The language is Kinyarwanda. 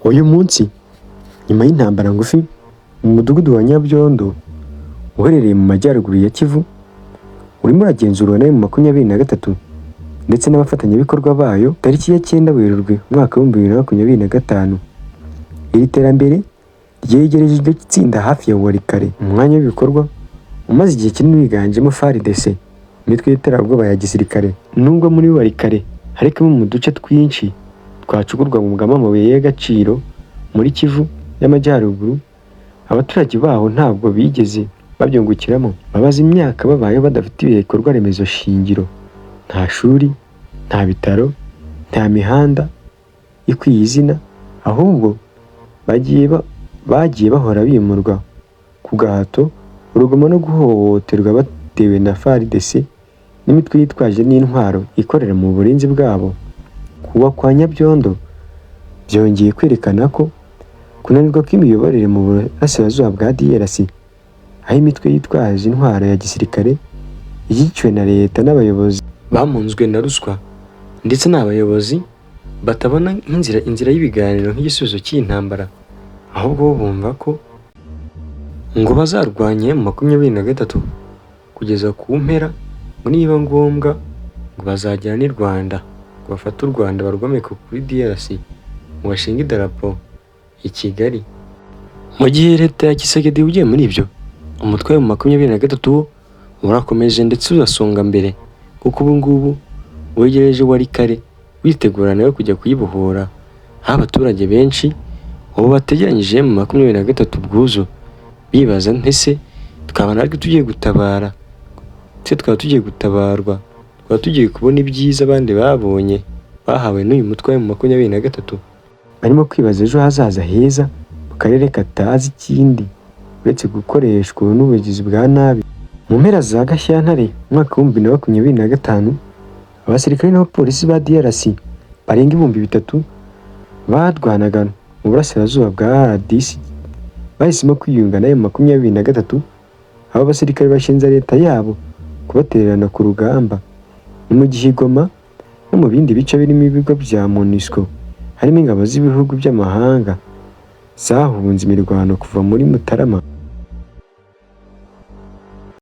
Uyu munsi nyuma y'intambara ngufi mu mudugudu wa Nyabyondo uherereye mu majyaruguru ya Kivu urimo uragenzurwa na M23 ndetse n'abafatanyabikorwa bayo tariki ya 9 Werurwe umwaka wa 2025. Iri terambere ryegereje iryo tsinda hafi ya Walikale, umwanya w'ibikorwa umaze igihe kinini wiganjemo FARDC, imitwe y'iterabwoba ya gisirikare. Nubwo muri Walikale hariko mu duce twinshi twacukurwa mu amabuye y'agaciro muri Kivu y'amajyaruguru, abaturage baho ntabwo bigeze babyungukiramo. Babaza imyaka babaye badafite ibikorwa remezo shingiro, nta shuri, nta bitaro, nta mihanda ikwiye izina, ahubwo bagiye bahora bimurwa ku gahato, urugomo no guhohoterwa batewe na FARDC n'imitwe yitwaje n'intwaro ikorera mu burinzi bwabo. Kuwa kwa Nyabyondo byongeye kwerekana ko kunanirwa kw'imiyoborere mu burasirazuba bwa DRC, aho imitwe yitwaje intwaro ya gisirikare ishyigikiwe na leta n'abayobozi bamunzwe na ruswa, ndetse n'abayobozi batabona inzira y'ibiganiro nk'igisubizo cy'intambara, ahubwo bumva ko ngo bazarwanye mu 23 kugeza ku mpera, ngo niba ngombwa ngo bazajyana n'u Rwanda, ngo bafate u Rwanda barwomeke kuri DRC, ngo bashinga idarapo i Kigali. Mu gihe leta ya Kisegedi ugiye muri ibyo, umutwe wa 23 urakomeje ndetse urasonga mbere, kuko ubu ngubu wegereje Walikale witegura nawe kujya kuyibohora, aho abaturage benshi ubu bategeranyije mu 23 bwuzo bibaza ntese twaba natwe tugiye gutabara, twaba tugiye gutabarwa, twaba tugiye kubona ibyiza abandi babonye bahawe n'uyu mutwe wa 23. Barimo kwibaza ejo hazaza heza mu karere katazi ikindi uretse gukoreshwa n'ubugizi bwa nabi. Mu mpera za Gashyantare umwaka wa 2025, abasirikare n'abapolisi ba DRC barenga 3000 barwanaga mu burasirazuba bwa RDC bahisemo kwiyunga na M23. Aba basirikare bashinze leta yabo kubatererana ku rugamba. Ni mu gihe Goma no mu bindi bice birimo ibigo bya MONUSCO harimo ingabo z'ibihugu by'amahanga zahunze imirwano kuva muri Mutarama